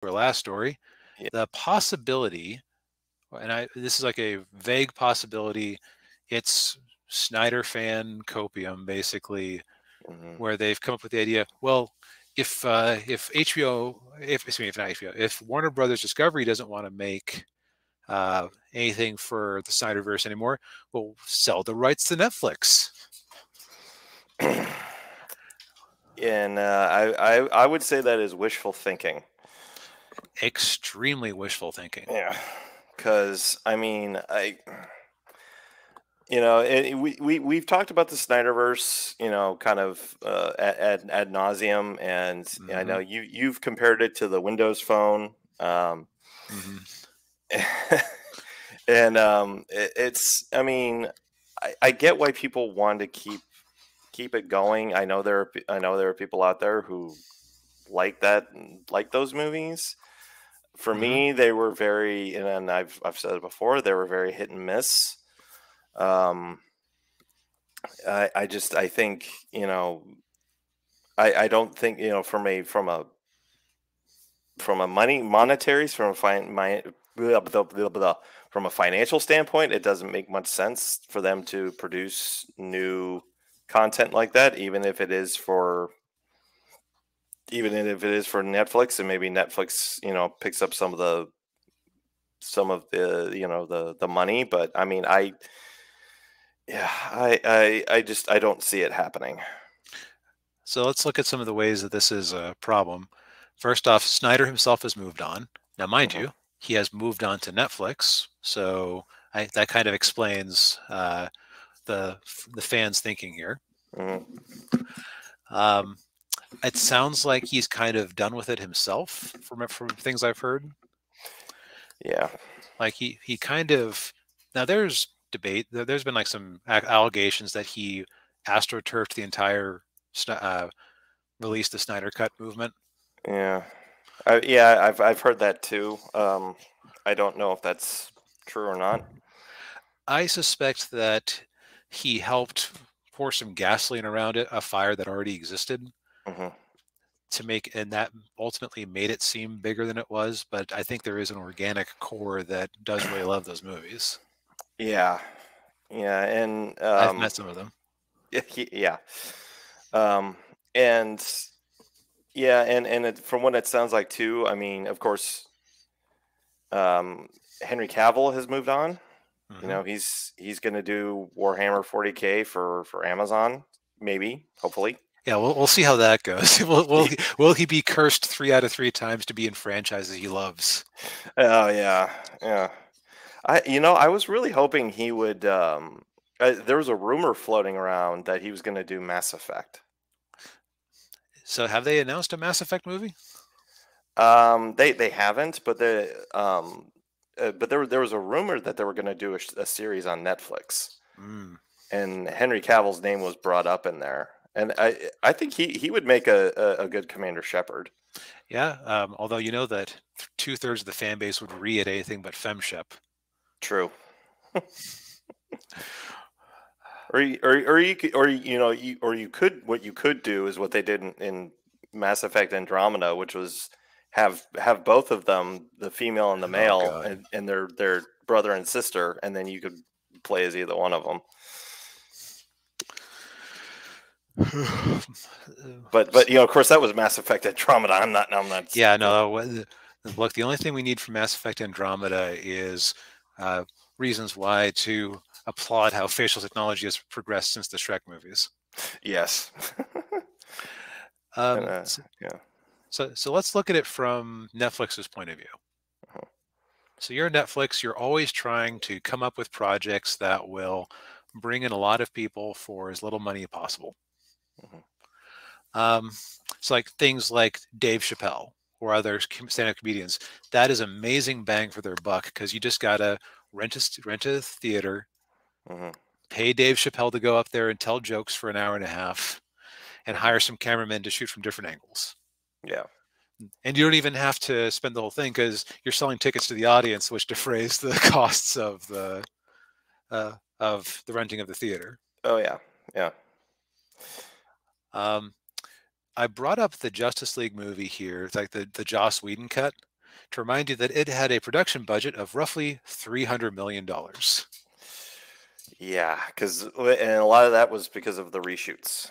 our last story, Yeah. the possibility, and this is like a vague possibility, it's Snyder fan copium, basically, Hmm. where they've come up with the idea, well, if HBO, if excuse me, if not HBO, if Warner Brothers Discovery doesn't want to make anything for the Snyderverse anymore, we'll sell the rights to Netflix. And I would say that is wishful thinking. Extremely wishful thinking. Yeah, because I mean, we've talked about the Snyderverse, kind of ad nauseum, and I know Hmm. you've compared it to the Windows Phone, Hmm. and it's. I mean, I get why people want to keep it going. I know there are people out there who like that, like those movies. For Hmm. me, they were very, and I've said it before, they were very hit and miss. Um, I think, I don't think, from a blah, blah, blah, blah, from a financial standpoint, it doesn't make much sense for them to produce new content like that, even if it is for Netflix, and maybe Netflix, picks up some of the the money. But I mean, yeah, I don't see it happening. So let's look at some of the ways that this is a problem. First off, Snyder himself has moved on. Now, mind Hmm. you, he has moved on to Netflix, so that kind of explains the the fans' thinking here. Hmm. Um, it sounds like he's kind of done with it himself, from things I've heard. Yeah. Like he kind of, now there's debate. There's been like some allegations that he astroturfed the entire release the Snyder Cut movement. Yeah. I've heard that too. I don't know if that's true or not. I suspect that he helped pour some gasoline around it, a fire that already existed, Hmm. to make, and that ultimately made it seem bigger than it was. But I think there is an organic core that does really love those movies. Yeah. Yeah, and I've met some of them. yeah. Um, and yeah, from what it sounds like too, I mean, of course, um, Henry Cavill has moved on. Hmm. He's going to do Warhammer 40K for Amazon, maybe, hopefully. Yeah, we'll see how that goes. Will he be cursed 3 out of 3 times to be in franchises he loves? Oh yeah, yeah. I was really hoping he would. There was a rumor floating around that he was going to do Mass Effect. So have they announced a Mass Effect movie? They haven't, but there was a rumor that they were going to do a series on Netflix, Mm. and Henry Cavill's name was brought up in there, and I think he would make a good Commander Shepard. Yeah, although you know that 2/3 of the fan base would read anything but femshep. True. Or you could, what you could do is what they did in Mass Effect Andromeda, which was have both of them, the female and the Oh male, God. and their brother and sister, and then you could play as either one of them. But of course, that was Mass Effect Andromeda. I'm not. Yeah, no. Look, the only thing we need from Mass Effect Andromeda is uh, reasons why to applaud how facial technology has progressed since the Shrek movies. Yes. And Um, so, yeah. so let's look at it from Netflix's point of view. Uh-huh. So you're Netflix. You're always trying to come up with projects that will bring in a lot of people for as little money as possible. Uh-huh. Um, it's like things like Dave Chappelle or other stand-up comedians. That is amazing bang for their buck because you just gotta rent a theater, Uh-huh. pay Dave Chappelle to go up there and tell jokes for an hour and a half, and Uh-huh. hire some cameramen to shoot from different angles. Yeah. And you don't even have to spend the whole thing because you're selling tickets to the audience, which defrays the costs of the renting of the theater. Oh yeah. Yeah. Um, I brought up the Justice League movie here. It's like the Joss Whedon cut. to remind you that it had a production budget of roughly $300 million. Yeah, and a lot of that was because of the reshoots.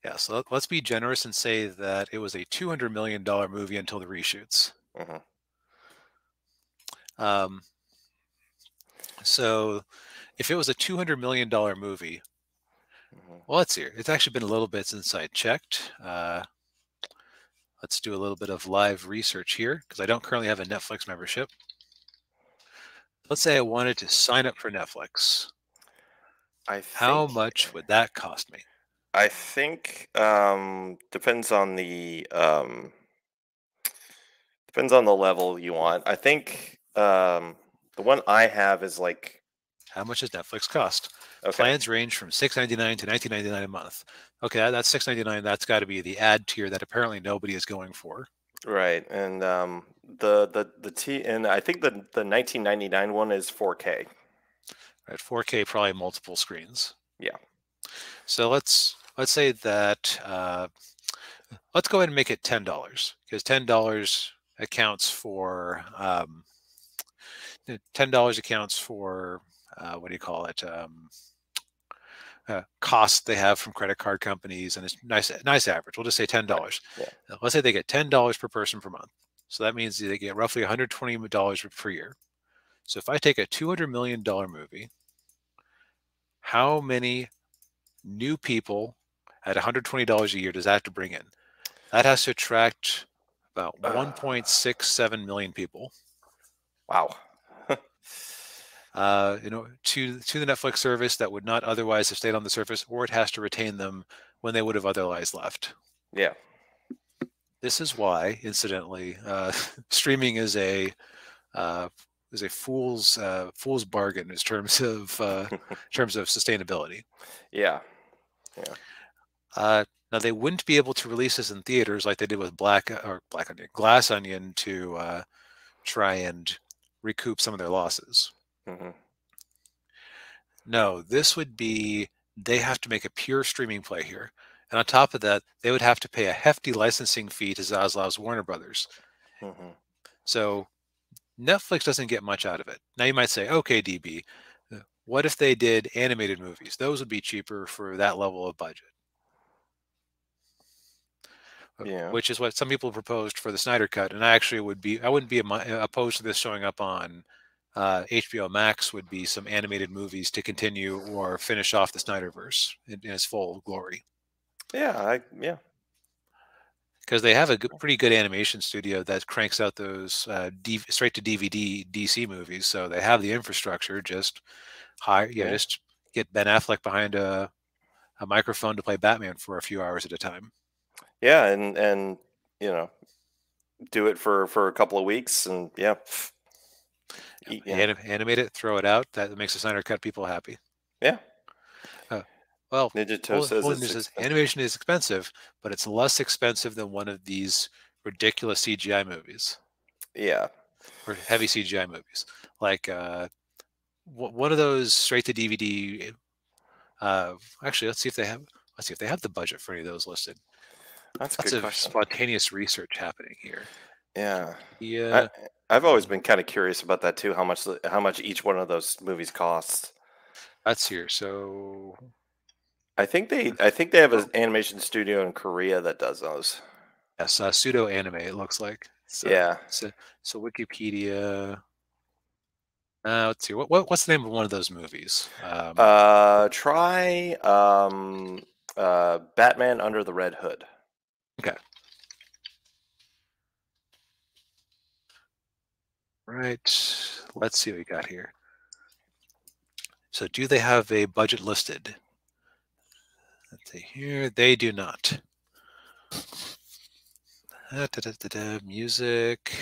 Yeah, so let's be generous and say that it was a $200 million movie until the reshoots. Mm-hmm. So if it was a $200 million movie, Mm-hmm. well, let's see. It's actually been a little bit since I checked. Let's do a little bit of live research here because I don't currently have a Netflix membership. Let's say I wanted to sign up for Netflix. How much would that cost me? I think depends on the level you want. I think the one I have is like How much does Netflix cost? okay, Plans range from $6.99 to $19.99 a month. Okay, that's $6.99. That's got to be the ad tier that apparently nobody is going for. right, and and I think the 1999 one is 4K. Right, 4K, probably multiple screens. Yeah. So let's say that let's go ahead and make it $10 because $10 accounts for $10 accounts for what do you call it? Costs they have from credit card companies, and it's nice average. We'll just say $10. Yeah. Let's say they get $10 per person per month. So that means they get roughly $120 per year. So if I take a $200 million movie, how many new people at $120 a year does that have to bring in? That has to attract about 1.67 million people. Wow. To the Netflix service that would not otherwise have stayed on the service, or it has to retain them when they would have otherwise left. Yeah. This is why, incidentally, streaming is a fool's bargain in terms of sustainability. Yeah. Now they wouldn't be able to release this in theaters like they did with Glass Onion to try and recoup some of their losses. Mm-hmm. No, this would be they have to make a pure streaming play here. And on top of that, they would have to pay a hefty licensing fee to Zaslav's Warner Brothers. Mm-hmm. So Netflix doesn't get much out of it. Now you might say, okay, DB, what if they did animated movies? Those would be cheaper for that level of budget. Yeah. Which is what some people proposed for the Snyder Cut, and I wouldn't be opposed to this showing up on HBO Max. Would be some animated movies to continue or finish off the Snyderverse in its full glory. Yeah, Because they have a pretty good animation studio that cranks out those straight to DVD DC movies, so they have the infrastructure. Just just get Ben Affleck behind a microphone to play Batman for a few hours at a time. Yeah, and do it for a couple of weeks, and animate it, throw it out. That makes the Snyder Cut people happy. Yeah. Well, Ninja Toe says animation is expensive, but it's less expensive than one of these ridiculous CGI movies. Yeah. Or heavy CGI movies, like one of those straight to DVD. Actually, let's see if they have the budget for any of those listed. That's Lots a good of question. Spontaneous research happening here. Yeah. Yeah. I've always been kind of curious about that too. How much each one of those movies costs. That's here. So I think they have an animation studio in Korea that does those. yes, pseudo anime. It looks like. Yeah. So Wikipedia. Let's see. What's the name of one of those movies? Try Batman Under the Red Hood. Okay. Right. Let's see what we got here. So do they have a budget listed? Let's see here. They do not. Music.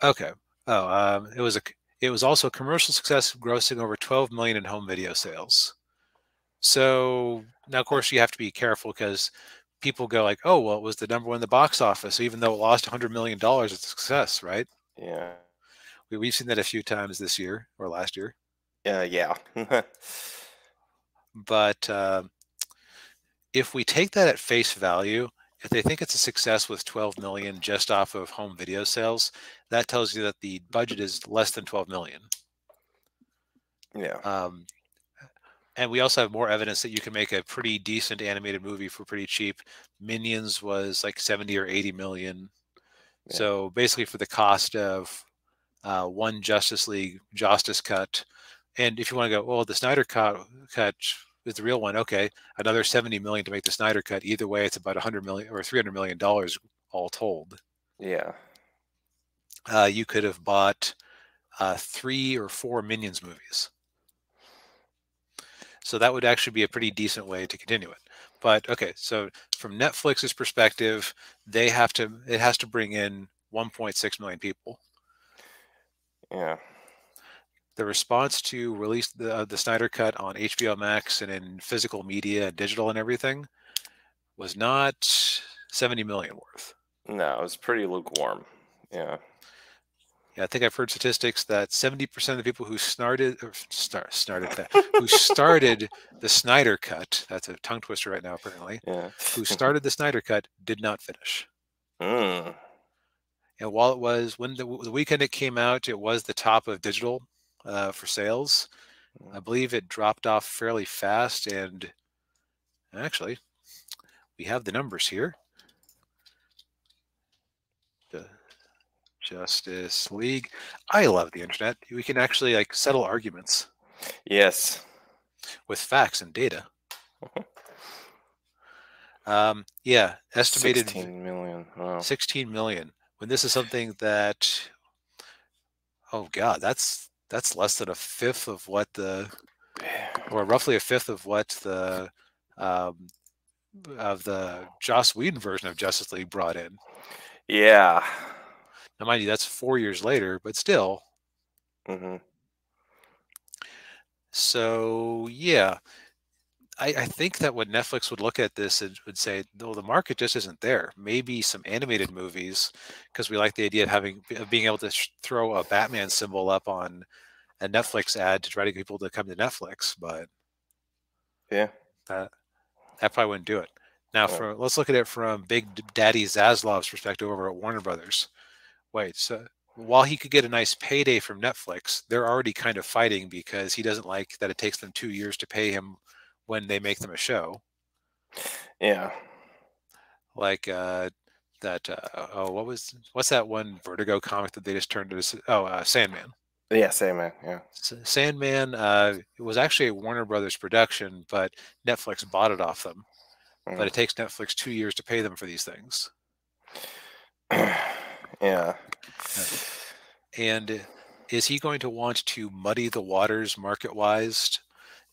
Okay. Oh, it was also a commercial success, grossing over 12 million in home video sales. So now, of course, you have to be careful because people go like, "Oh, well, it was the number one in the box office, even though it lost $100 million. It's a success, right?" Yeah. We've seen that a few times this year or last year. Yeah. But if we take that at face value if they think it's a success with 12 million just off of home video sales, that tells you that the budget is less than 12 million. Yeah. And we also have more evidence that you can make a pretty decent animated movie for pretty cheap. Minions was like 70 or 80 million. Yeah. So basically for the cost of one Justice League Justice cut. And if you want to go, well, the Snyder cut is the real one. Okay, another 70 million to make the Snyder cut. Either way, it's about 100 million or 300 million dollars all told. Yeah. You could have bought 3 or 4 Minions movies. So that would actually be a pretty decent way to continue it. But okay, so from Netflix's perspective, it has to bring in 1.6 million people. Yeah. The response to release the Snyder Cut on HBO Max and in physical media and digital and everything was not 70 million worth. No, it was pretty lukewarm. Yeah. Yeah, I think I've heard statistics that 70% of the people who started the Snyder Cut, that's a tongue twister right now apparently, Yeah. who started the Snyder Cut did not finish. Mm. And while it was, when the weekend it came out, it was the top of digital for sales. I believe it dropped off fairly fast, and actually, we have the numbers here. The Justice League. I love the internet. We can actually like settle arguments. Yes. With facts and data. Yeah, estimated 16 million. Wow. 16 million. When this is something that, oh god, that's less than a fifth of what or roughly a fifth of what the Joss Whedon version of Justice League brought in. Yeah. Now, mind you, that's 4 years later, but still. Mm-hmm. So yeah, I think that when Netflix would look at this and would say, no, the market just isn't there. Maybe some animated movies, because we like the idea of being able to throw a Batman symbol up on a Netflix ad to try to get people to come to Netflix, but yeah, that probably wouldn't do it. Now, let's look at it from Big Daddy Zaslav's perspective over at Warner Brothers. Wait, so while he could get a nice payday from Netflix, they're already kind of fighting because he doesn't like that it takes them 2 years to pay him when they make them a show. Yeah. Like what's that one Vertigo comic that they just turned to? Sandman. Yeah, Sandman. Yeah. Sandman. It was actually a Warner Brothers production, but Netflix bought it off them. Mm. But it takes Netflix 2 years to pay them for these things. Yeah. And is he going to want to muddy the waters market-wise,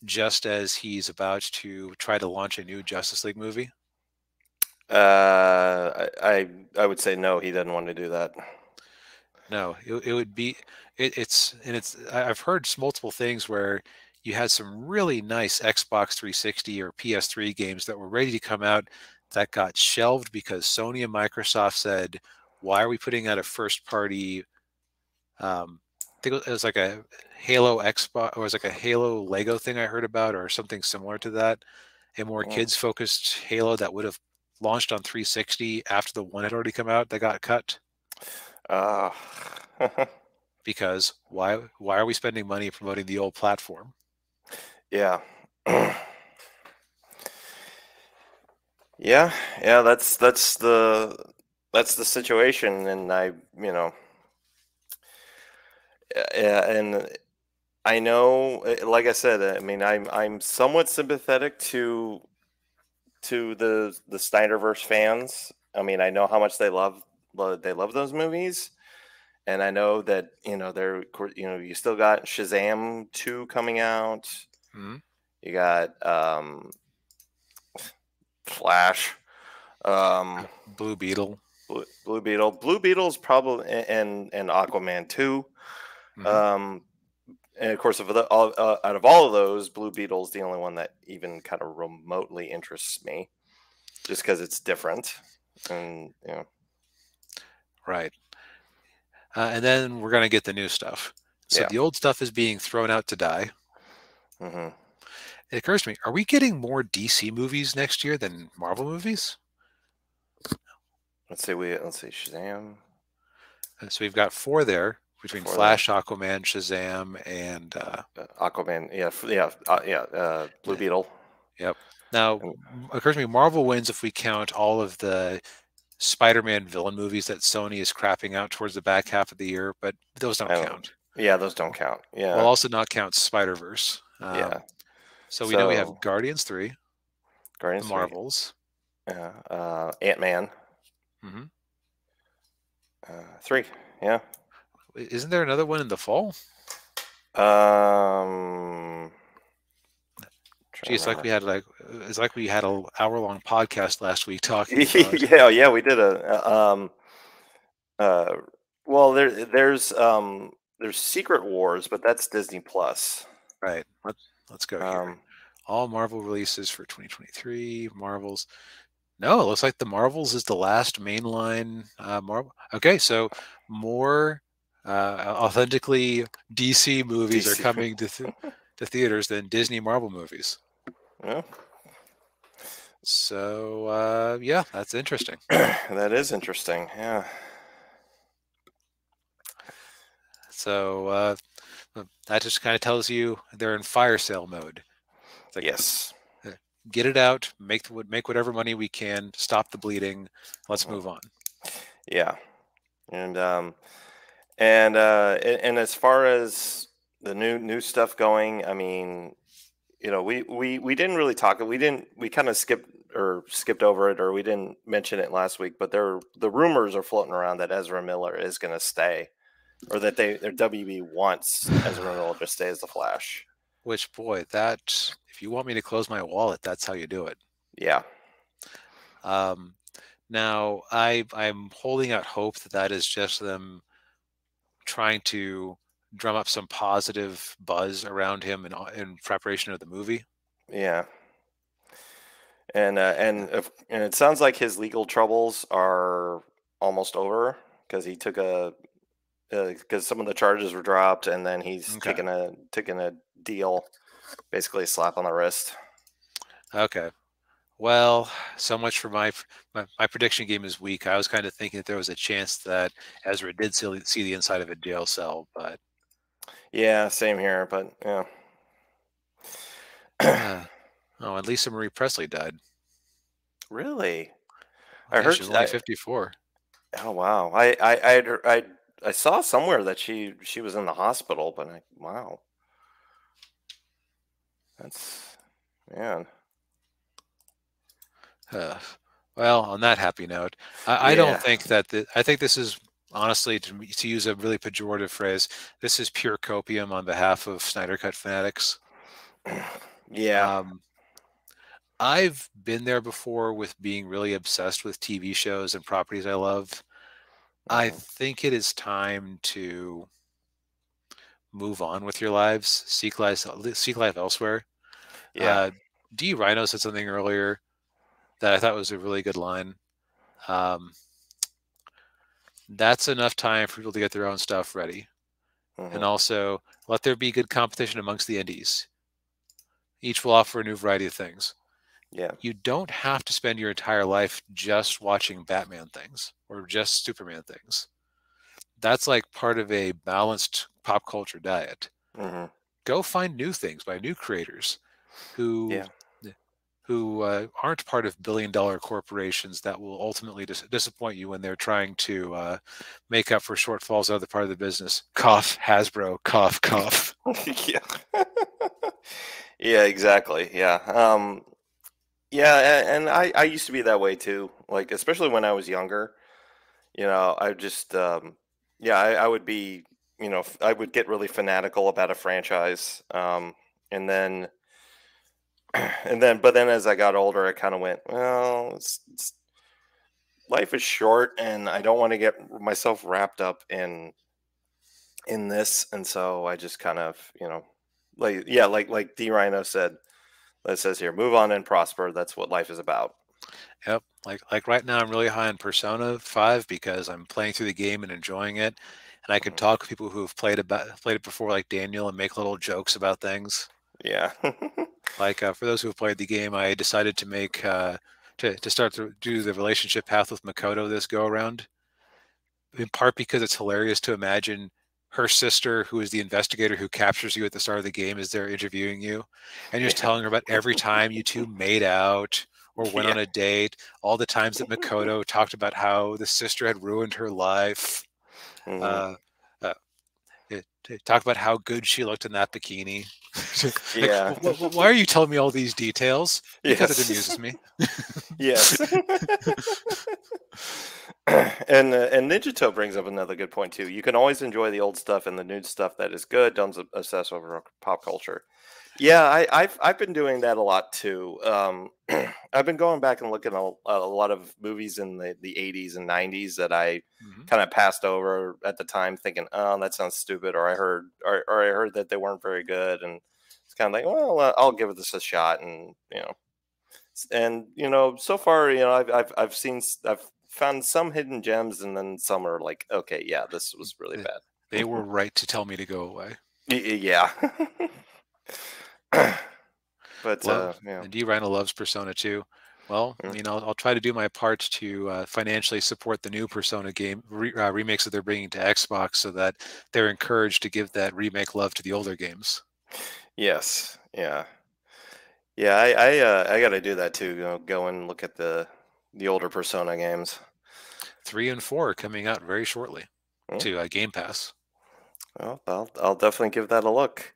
just as he's about to try to launch a new Justice League movie? I would say no. He doesn't want to do that. No, it would be I've heard multiple things where you had some really nice Xbox 360 or PS3 games that were ready to come out that got shelved because Sony and Microsoft said, why are we putting out a first party I think it was like a Halo Xbox, or it was like a Halo Lego thing I heard about, or something similar to that, a more kids focused Halo that would have launched on 360 after the one had already come out that got cut. Because why are we spending money promoting the old platform? Yeah. yeah, that's the situation, and and I know, like I said, I mean, I'm somewhat sympathetic to the Snyderverse fans. I mean, I know how much they love those movies, and I know that you still got Shazam 2 coming out. Mm-hmm. You got Flash, Blue Beetle. Blue Beetle's probably, and Aquaman 2. Mm-hmm. And of course, out of all of those, Blue Beetle's the only one that even kind of remotely interests me, just because it's different, and right. And then we're gonna get the new stuff. So the old stuff is being thrown out to die. Mm-hmm. It occurs to me: are we getting more DC movies next year than Marvel movies? let's see Shazam. So we've got 4 there between Before that, Flash, Aquaman, Shazam, and Aquaman. Blue Beetle. yep. Now, And, occurs to me, Marvel wins if we count all of the Spider-Man villain movies that Sony is crapping out towards the back half of the year, but those don't and count. yeah, those don't count. We'll Yeah, also not count Spider-Verse. yeah. So we know we So have Guardians 3, the Guardians 3. Marvels. Yeah. Ant-Man. Hmm. 3. Yeah. Isn't there another one in the fall? Trying Gee, to remember. it's like we had an hour-long podcast last week talking about. Yeah, we did uh, well, there's Secret Wars, but that's Disney Plus. Right. Let's go here. Um, All Marvel releases for 2023. Marvels. No, it looks like the Marvels is the last mainline Marvel. Okay, so more authentically DC movies are DC. coming to theaters than Disney Marvel movies. Yeah. So yeah, that's interesting. That is interesting. Yeah. So that just kind of tells you they're in fire sale mode. It's like Yes. get it out, make whatever money we can, stop the bleeding. Let's Mhm. move on. Yeah. And as far as the new stuff going, I mean, we didn't really talk. We kind of skipped over it, or we didn't mention it last week. But the rumors are floating around that Ezra Miller is going to stay, or that their WB wants Ezra Miller to stay as the Flash. Which, boy, that if you want me to close my wallet, that's how you do it. Yeah. Now I'm holding out hope that is just them trying to drum up some positive buzz around him in preparation of the movie. Yeah. And it sounds like his legal troubles are almost over, because he took because some of the charges were dropped, and then he's Okay. taking a deal, basically a slap on the wrist. Okay. Well, so much for my prediction game is weak. I was kind of thinking that there was a chance that Ezra did see the inside of a jail cell, but Yeah, same here, but yeah. oh, and Lisa Marie Presley died. Really? I Yeah, heard. she was only 54. Oh wow! I saw somewhere that she was in the hospital, but wow, that's man. Uh, well, on that happy note, I don't Yeah, think that I think this is honestly, to use a really pejorative phrase, this is pure copium on behalf of Snyder Cut fanatics. yeah. Um, I've been there before with being really obsessed with TV shows and properties I love. I Hmm. think it is time to move on with your lives, seek life elsewhere. Yeah. Uh, D. Rhino said something earlier that I thought was a really good line. Um, that's enough time for people to get their own stuff ready. And Hmm. also, let there be good competition amongst the indies. Each will offer a new variety of things. Yeah. You don't have to spend your entire life just watching Batman things or just Superman things. That's like part of a balanced pop culture diet. Hmm. Go find new things by new creators who Yeah. aren't part of billion-dollar corporations that will ultimately disappoint you when they're trying to make up for shortfalls in other part of the business. Cough, Hasbro, cough, cough. Yeah. Yeah. Exactly. Yeah. Yeah. And I used to be that way too. Like, especially when I was younger. I just yeah, I would be, I would get really fanatical about a franchise, and then but then as I got older, I kind of went, well, life is short, and I don't want to get myself wrapped up in this, and so I just kind of, like, yeah, like D Rhino said, that says here, move on and prosper. That's what life is about. Yep. Like right now, I'm really high on Persona 5 because I'm playing through the game and enjoying it, and I can Mhm. talk to people who have played it before, like Daniel, and make little jokes about things. Yeah. Like for those who have played the game, I decided to make to start to do the relationship path with Makoto this go around, in part because it's hilarious to imagine her sister, who is the investigator who captures you at the start of the game, as they're interviewing you, and you're just Yeah. telling her about every time you two made out or went Yeah. on a date, all the times that Makoto talked about how the sister had ruined her life. Hmm. Uh, uh, talk about how good she looked in that bikini. Like, Yeah. why are you telling me all these details? Because it Yes. amuses me. Yes. And Ninjato brings up another good point too. You can always enjoy the old stuff and the new stuff that is good. Don't obsess over pop culture. Yeah, I've been doing that a lot too. I've been going back and looking at a lot of movies in the 80s and 90s that I Mhm. kind of passed over at the time, thinking, "Oh, that sounds stupid," or I heard that they weren't very good, and it's kind of like, "Well, I'll give this a shot," and so far, I've found some hidden gems, and then some are like, okay, yeah, this was really They, bad. they were right to tell me to go away. Yeah. But Love yeah. and D. Rhino loves Persona 2. Well, Mm. I'll try to do my part to financially support the new Persona game remakes that they're bringing to Xbox, so that they're encouraged to give that remake love to the older games. Yes, yeah, yeah. I got to do that too. Go and look at the older Persona games. 3 and 4 are coming out very shortly Mm. to Game Pass. Well, I'll definitely give that a look.